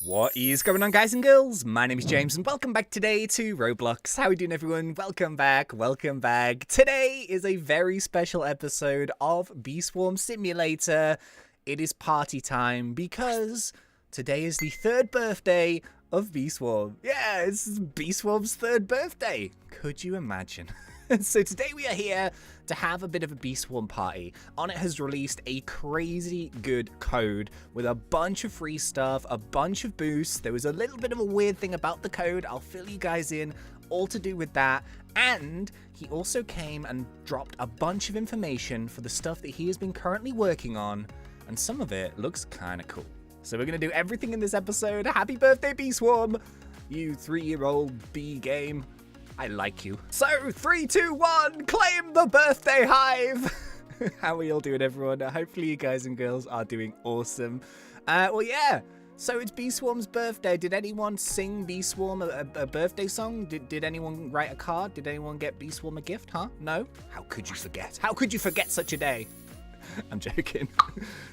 What is going on, guys and girls? My name is James and welcome back today to Roblox. How are we doing, everyone? Welcome back, welcome back. Today is a very special episode of Swarm Simulator. It is party time because today is the third birthday of Swarm. Yeah, it's Swarm's third birthday. Could you imagine? So today we are here to have a bit of a Swarm party. Onnit has released a crazy good code with a bunch of free stuff, a bunch of boosts. There was a little bit of a weird thing about the code. I'll fill you guys in, all to do with that. And he also came and dropped a bunch of information for the stuff that he has been currently working on. And some of it looks kind of cool. So we're going to do everything in this episode. Happy birthday, Swarm! You 3-year-old bee game. I like you. So, 3, 2, 1, claim the birthday hive! How are we all doing, everyone? Hopefully you guys and girls are doing awesome. Well, yeah. So it's Swarm's birthday. Did anyone sing Swarm a birthday song? Did anyone write a card? Did anyone get Swarm a gift, huh? No? How could you forget? How could you forget such a day? I'm joking.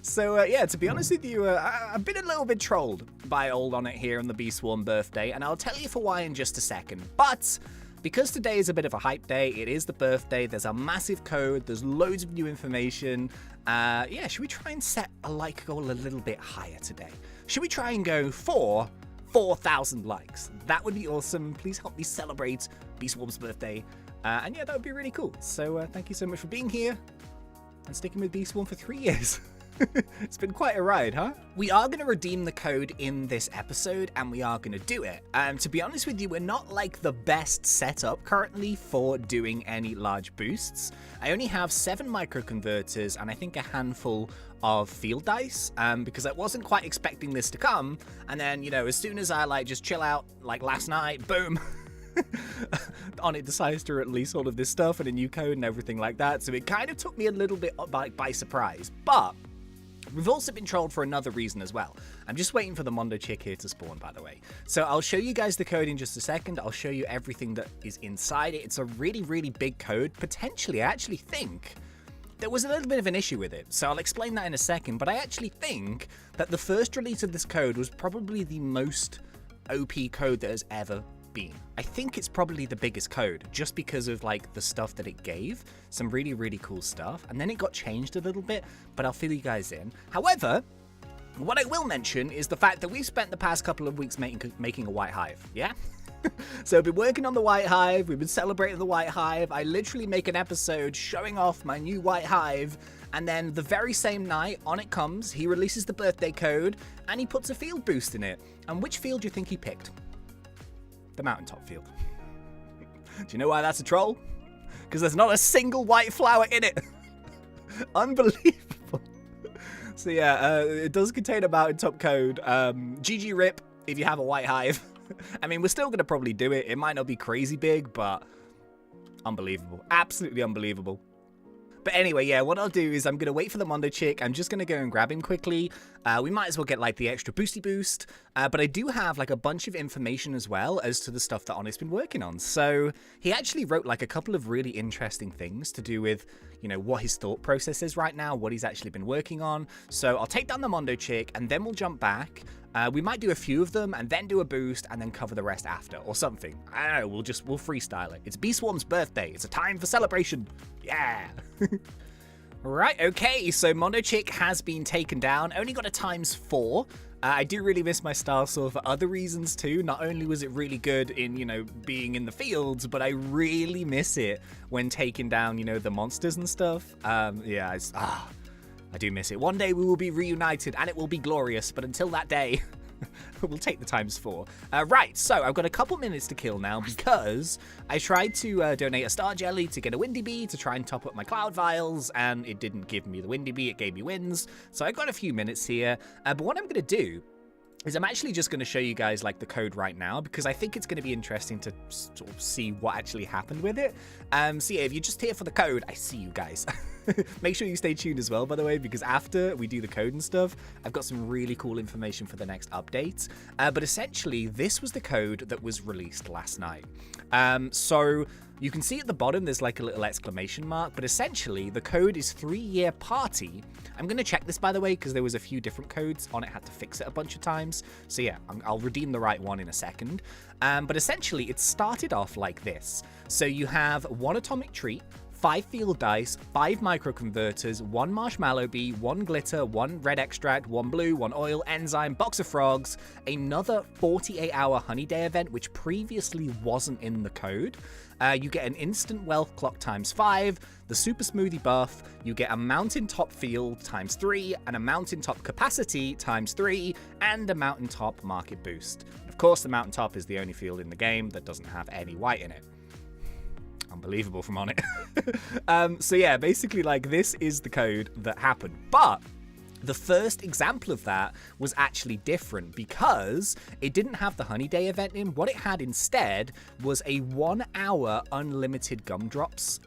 So, yeah, to be honest with you, I've been a little bit trolled by old Onnit here on the Swarm birthday, and I'll tell you for why in just a second. But because today is a bit of a hype day, it is the birthday, there's a massive code, there's loads of new information. Yeah, should we try and set a like goal a little bit higher today? Should we try and go for 4,000 likes? That would be awesome. Please help me celebrate Swarm's birthday. And yeah, that would be really cool. So thank you so much for being here and sticking with Swarm for 3 years. It's been quite a ride, huh? We are going to redeem the code in this episode, and we are going to do it. To be honest with you, we're not like the best setup currently for doing any large boosts. I only have 7 microconverters and I think a handful of field dice, because I wasn't quite expecting this to come. And then, you know, as soon as I just chill out, like last night, boom. Onnit decides to release all of this stuff and a new code and everything like that. So it kind of took me a little bit by surprise. But we've also been trolled for another reason as well. I'm just waiting for the Mondo chick here to spawn, by the way. So I'll show you guys the code in just a second. I'll show you everything that is inside it. It's a really, really big code. Potentially, I actually think there was a little bit of an issue with it. So I'll explain that in a second. But I actually think that the first release of this code was probably the most OP code that has ever been. I think it's probably the biggest code just because of like the stuff that it gave, some really, really cool stuff, and then it got changed a little bit, but I'll fill you guys in. However, what I will mention is the fact that we've spent the past couple of weeks making a white hive, yeah? So I've been working on the white hive, we've been celebrating the white hive. I literally make an episode showing off my new white hive, and then the very same night, Onnit comes, he releases the birthday code, and he puts a field boost in it. And which field do you think he picked? The mountaintop field. Do you know why that's a troll? Because there's not a single white flower in it. Unbelievable. So yeah, it does contain a mountaintop code. GG rip if you have a white hive. I mean, we're still going to probably do it. It might not be crazy big, but unbelievable. Absolutely unbelievable. But anyway, yeah, what I'll do is I'm going to wait for the Mondo chick. I'm just going to go and grab him quickly. We might as well get like the extra boosty boost. But I do have like a bunch of information as well as to the stuff that Onnit's been working on. So he actually wrote like a couple of really interesting things to do with, you know, what his thought process is right now, what he's actually been working on. So I'll take down the Mondo chick and then we'll jump back. We might do a few of them and then do a boost and then cover the rest after or something. I don't know, we'll freestyle it. It's Swarm's birthday. It's a time for celebration. Yeah. Right, okay, so Mondo chick has been taken down. Only got a ×4. I do really miss my Star Sword for other reasons too. Not only was it really good in, you know, being in the fields, but I really miss it when taking down, you know, the monsters and stuff. Yeah, I do miss it. One day we will be reunited and it will be glorious, but until that day, we'll take the ×4. Right, so I've got a couple minutes to kill now because I tried to donate a star jelly to get a windy bee to try and top up my cloud vials, and it didn't give me the windy bee, it gave me wins. So I got a few minutes here, but what I'm going to do is I'm actually just going to show you guys like the code right now because I think it's going to be interesting to sort of see what actually happened with it. So yeah, if you're just here for the code, I see you guys. Make sure you stay tuned as well, by the way, because after we do the code and stuff, I've got some really cool information for the next update. But essentially, this was the code that was released last night. So you can see at the bottom, there's like a little exclamation mark, but essentially the code is 3-year party. I'm going to check this, by the way, because there was a few different codes on it, had to fix it a bunch of times. So yeah, I'll redeem the right one in a second. But essentially it started off like this. So you have 1 atomic treat, 5 field dice, 5 microconverters, 1 marshmallow bee, 1 glitter, 1 red extract, 1 blue, 1 oil, enzyme, box of frogs, another 48-hour Honeyday event, which previously wasn't in the code. You get an instant wealth clock times 5, the super smoothie buff, you get a mountaintop field times 3, and a mountaintop capacity times 3, and a mountaintop market boost. Of course, the mountaintop is the only field in the game that doesn't have any white in it. Unbelievable from on it. So yeah, basically like this is the code that happened, but the first example of that was actually different because it didn't have the Honeyday event in. What it had instead was a 1-hour unlimited gumdrops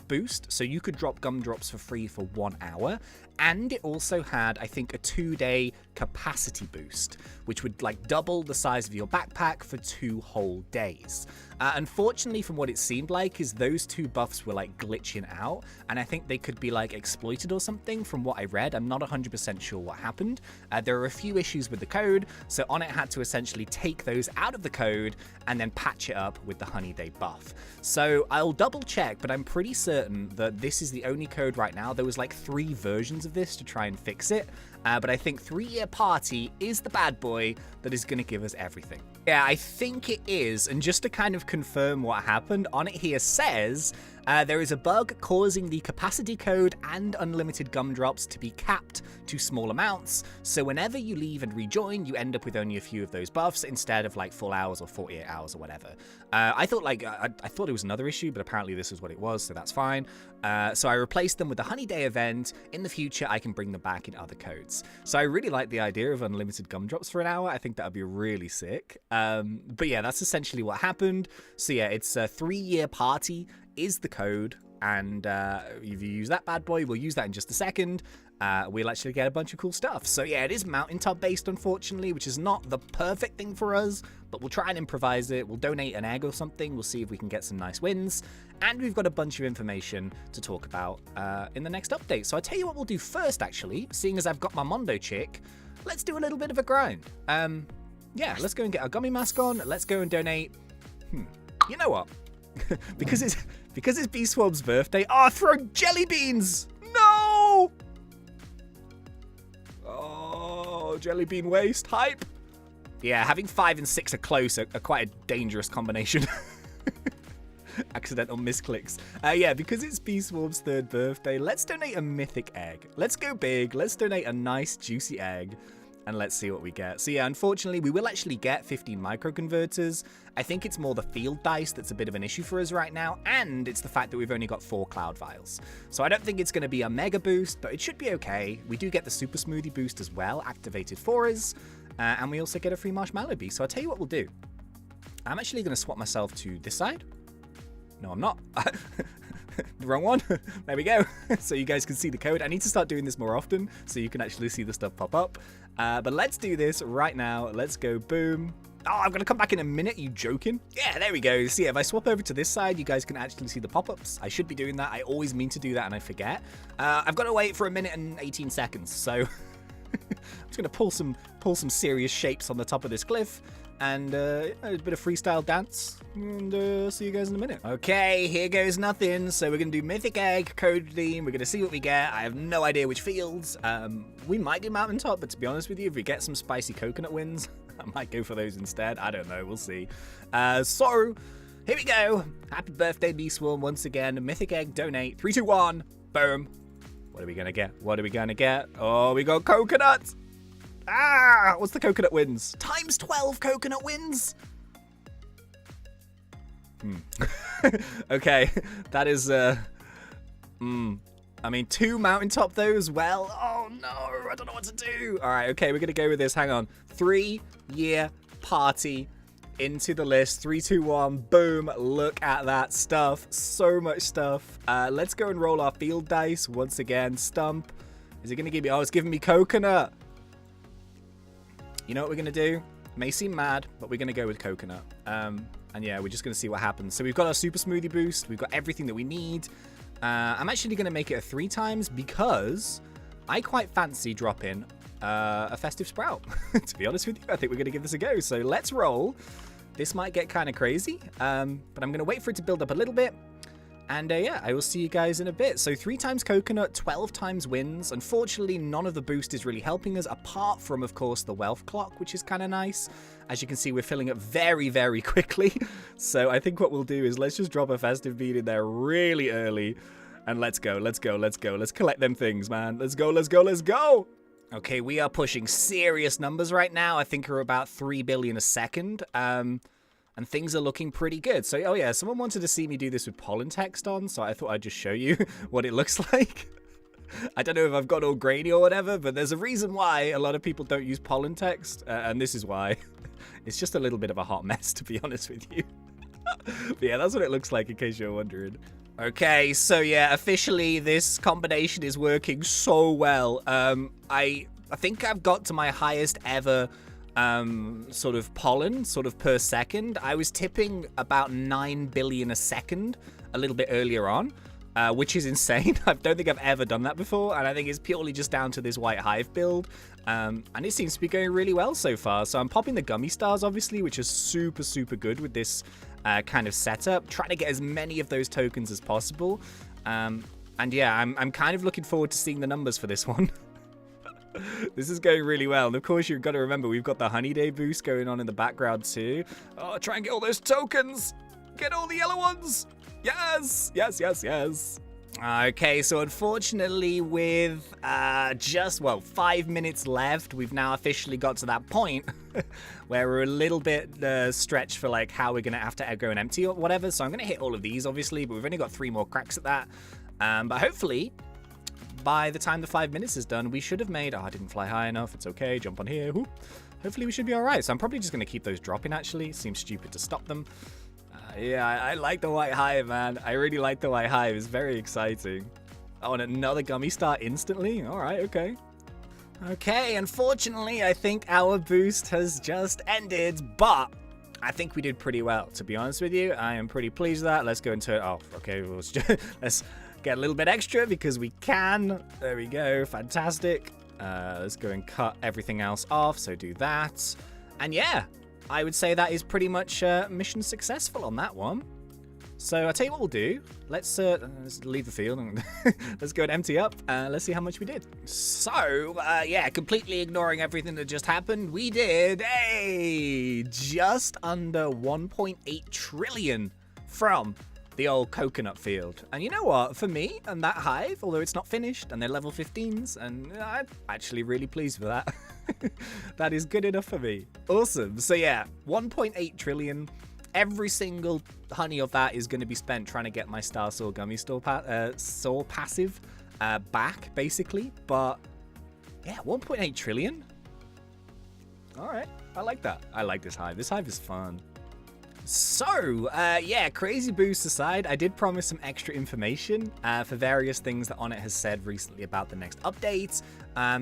boost. So you could drop gumdrops for free for 1 hour. And it also had, I think, a 2-day capacity boost, which would like double the size of your backpack for 2 whole days. Unfortunately, from what it seemed like, is those 2 buffs were like glitching out, and I think they could be like exploited or something from what I read. I'm not 100% sure what happened. There are a few issues with the code, so Onnit had to essentially take those out of the code and then patch it up with the Honeyday buff. So I'll double check, but I'm pretty certain that this is the only code right now. There was like 3 versions of this to try and fix it. But I think 3-year party is the bad boy that is going to give us everything. Yeah, I think it is. And just to kind of confirm what happened, on it here says there is a bug causing the capacity code and unlimited gumdrops to be capped to small amounts. So whenever you leave and rejoin, you end up with only a few of those buffs instead of like full hours or 48 hours or whatever. I thought I thought it was another issue, but apparently this is what it was, so that's fine. So I replaced them with the Honeyday event. In the future, I can bring them back in other codes. So I really like the idea of unlimited gumdrops for an hour. I think that would be really sick. But yeah, that's essentially what happened. So yeah, it's a 3-year party is the code. And if you use that bad boy, we'll use that in just a second. We'll actually get a bunch of cool stuff. So yeah, it is mountaintop based, unfortunately, which is not the perfect thing for us, but we'll try and improvise it. We'll donate an egg or something. We'll see if we can get some nice wins. And we've got a bunch of information to talk about in the next update. So I'll tell you what we'll do first, actually, seeing as I've got my Mondo chick, let's do a little bit of a grind. Yeah, let's go and get our gummy mask on. Let's go and donate. You know what? because it's Bee Swarm's birthday. Oh, throw jelly beans! No! Oh, jelly bean waste. Hype. Yeah, having 5 and 6 are close are quite a dangerous combination. Accidental misclicks. Yeah, because it's Bee Swarm's 3rd birthday, let's donate a Mythic Egg. Let's go big. Let's donate a nice juicy egg. And let's see what we get. So yeah, unfortunately, we will actually get 15 microconverters. I think it's more the field dice that's a bit of an issue for us right now, and it's the fact that we've only got 4 cloud vials. So I don't think it's going to be a mega boost, but it should be okay. We do get the super smoothie boost as well, activated for us, and we also get a free marshmallow bee. So I'll tell you what we'll do. I'm actually going to swap myself to this side. No, I'm not. The wrong one. There we go. So you guys can see the code. I need to start doing this more often so you can actually see the stuff pop up. But let's do this right now. Let's go. Boom. Oh, I'm going to come back in a minute. Are you joking? Yeah, there we go. See, if I swap over to this side, you guys can actually see the pop-ups. I should be doing that. I always mean to do that and I forget. I've got to wait for 1 minute and 18 seconds. So I'm just going to pull some serious shapes on the top of this cliff. And a bit of freestyle dance, and see you guys in a minute. Okay, here goes nothing. So we're going to do Mythic Egg, code redeem. We're going to see what we get. I have no idea which fields. We might do Mountaintop, but to be honest with you, if we get some spicy coconut wins, I might go for those instead. I don't know. We'll see. So here we go. Happy birthday, Bee Swarm, once again. Mythic Egg, donate. 3, 2, 1. Boom. What are we going to get? What are we going to get? Oh, we got coconut. Ah, what's the coconut wins? Times 12 coconut wins. Okay, that is I mean, 2 mountaintop though as well. Oh no, I don't know what to do. All right, okay, we're gonna go with this. Hang on. 3-year party. into the list. 3, 2, 1, boom. Look at that stuff. So much stuff. Let's go and roll our field dice once again. Stump. Is it going to give me... Oh, it's giving me coconut. You know what we're going to do? May seem mad, but we're going to go with coconut. And yeah, we're just going to see what happens. So we've got our super smoothie boost. We've got everything that we need. I'm actually going to make it a 3 times because I quite fancy dropping a festive sprout. To be honest with you, I think we're going to give this a go. So let's roll. This might get kind of crazy, but I'm going to wait for it to build up a little bit. And yeah, I will see you guys in a bit. So 3 times coconut, 12 times wins. Unfortunately, none of the boost is really helping us, apart from, of course, the wealth clock, which is kind of nice. As you can see, we're filling up very, very quickly. So I think what we'll do is let's just drop a festive bean in there really early. And let's go, let's go, let's go. Let's collect them things, man. Let's go, let's go, let's go. Okay, we are pushing serious numbers right now. I think we're about 3 billion a second. And things are looking pretty good. So, oh yeah, someone wanted to see me do this with pollen text on, so I thought I'd just show you what it looks like. I don't know if I've got all grainy or whatever, but there's a reason why a lot of people don't use pollen text, and this is why. It's just a little bit of a hot mess, to be honest with you. But yeah, that's what it looks like, in case you're wondering. Okay, so yeah, officially this combination is working so well. I think I've got to my highest ever sort of pollen per second. I was tipping about 9 billion a second a little bit earlier on, which is insane. I don't think I've ever done that before, and I think it's purely just down to this white hive build, and it seems to be going really well so far. So I'm popping the gummy stars, obviously, which is super, super good with this kind of setup, trying to get as many of those tokens as possible, and yeah, I'm kind of looking forward to seeing the numbers for this one. This is going really well. And of course, you've got to remember, we've got the Honeyday boost going on in the background too. Oh, try and get all those tokens. Get all the yellow ones. Yes, yes, yes, yes. Okay, so unfortunately with just, well, 5 minutes left, we've now officially got to that point where we're a little bit stretched for like how we're going to have to go and empty or whatever. So I'm going to hit all of these, obviously, but we've only got 3 more cracks at that. But hopefully, by the time the 5 minutes is done, we should have made... Oh, I didn't fly high enough. It's okay. Jump on here. Whoop. Hopefully we should be all right. So I'm probably just going to keep those dropping, actually. Seems stupid to stop them. Yeah, I like the white hive, man. I really like the white hive. It's very exciting. Oh, and another gummy star instantly? All right, okay. Okay, unfortunately, I think our boost has just ended, but I think we did pretty well, to be honest with you. I am pretty pleased with that. Let's go and turn... Oh, okay. Let's get a little bit extra because we can. There we go. Fantastic. Let's go and cut everything else off. So do that. And yeah, I would say that is pretty much mission successful on that one. So I'll tell you what we'll do. Let's leave the field and let's go and empty up. Let's see how much we did. So, yeah, completely ignoring everything that just happened, we did just under 1.8 trillion from the old coconut field. And you know what? For me and that hive, although it's not finished and they're level 15s, and I'm actually really pleased with that. That is good enough for me. Awesome. So yeah, 1.8 trillion. Every single honey of that is going to be spent trying to get my Star Soul Gummy Soul passive back, basically. But yeah, 1.8 trillion. All right. I like that. I like this hive. This hive is fun. So, yeah, crazy boost aside, I did promise some extra information for various things that Onnit has said recently about the next updates.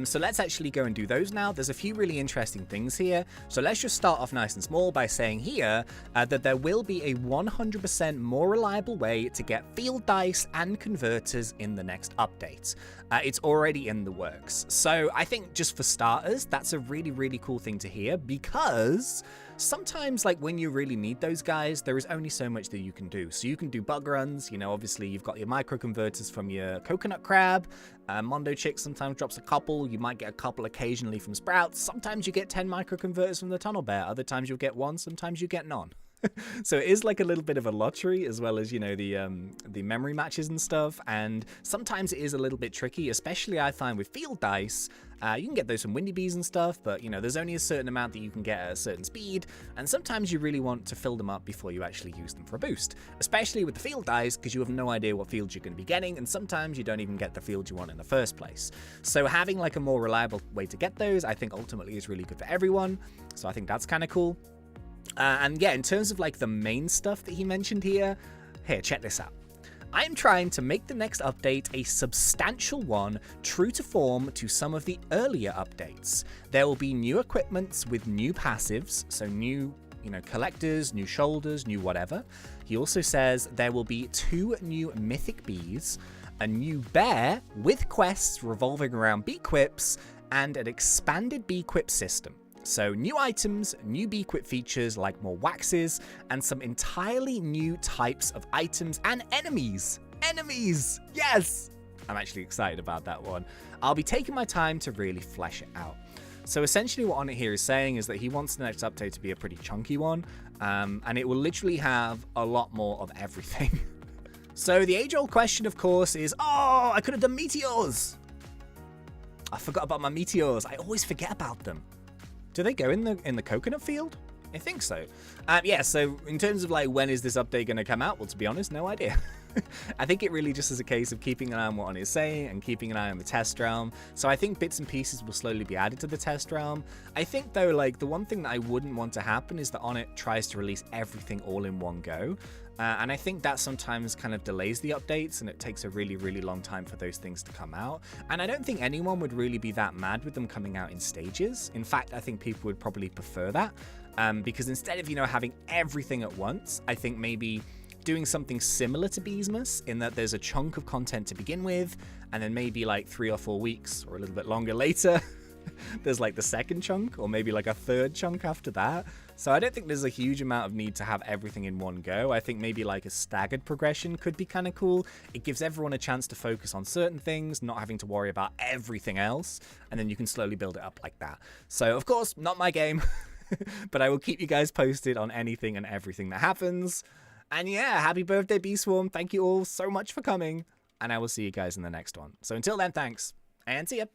So let's actually go and do those now. There's a few really interesting things here. So let's just start off nice and small by saying here that there will be a 100% more reliable way to get field dice and converters in the next update. It's already in the works. So I think just for starters, that's a really, really cool thing to hear, because sometimes, like, when you really need those guys, there is only so much that you can do. So you can do bug runs, you know, obviously you've got your micro converters from your coconut crab. Mondo Chick sometimes drops a couple. You might get a couple occasionally from Sprouts. Sometimes you get 10 micro converters from the Tunnel Bear. Other times you'll get 1. Sometimes you get none. So it is like a little bit of a lottery, as well as, you know, the memory matches and stuff. And sometimes it is a little bit tricky, especially I find with field dice. You can get those from Windy Bees and stuff, but, you know, there's only a certain amount that you can get at a certain speed, and sometimes you really want to fill them up before you actually use them for a boost, especially with the field dice, because you have no idea what fields you're going to be getting, and sometimes you don't even get the field you want in the first place. So having like a more reliable way to get those, I think ultimately is really good for everyone, so I think that's kind of cool. And yeah, in terms of like the main stuff that he mentioned here, check this out. I'm trying to make the next update a substantial one, true to form to some of the earlier updates. There will be new equipments with new passives, so new, collectors, new shoulders, new whatever. He also says there will be 2 new mythic bees, a new bear with quests revolving around bee quips, and an expanded bee quip system. So new items, new bee quip features like more waxes, and some entirely new types of items and enemies. Enemies! Yes! I'm actually excited about that one. I'll be taking my time to really flesh it out. So essentially what Honeyday here is saying is that he wants the next update to be a pretty chunky one, and it will literally have a lot more of everything. So the age-old question, of course, is, oh, I could have done meteors! I forgot about my meteors. I always forget about them. Do they go in the coconut field? I think so. Yeah, so in terms of like when is this update going to come out? Well, to be honest, no idea. I think it really just is a case of keeping an eye on what Honeyday is saying and keeping an eye on the test realm. So I think bits and pieces will slowly be added to the test realm. I think though, like the one thing that I wouldn't want to happen is that Honeyday tries to release everything all in one go. And I think that sometimes kind of delays the updates and it takes a really, really long time for those things to come out. And I don't think anyone would really be that mad with them coming out in stages. In fact, I think people would probably prefer that because instead of, having everything at once, I think maybe doing something similar to Beesmas in that there's a chunk of content to begin with and then maybe like 3 or 4 weeks or a little bit longer later there's like the second chunk or maybe like a third chunk after that. So I don't think there's a huge amount of need to have everything in one go. I think maybe like a staggered progression could be kind of cool. It gives everyone a chance to focus on certain things, not having to worry about everything else, and then you can slowly build it up like that. So of course, not my game, but I will keep you guys posted on anything and everything that happens. And yeah, happy birthday, Bee Swarm. Thank you all so much for coming, and I will see you guys in the next one. So until then, thanks, and see ya.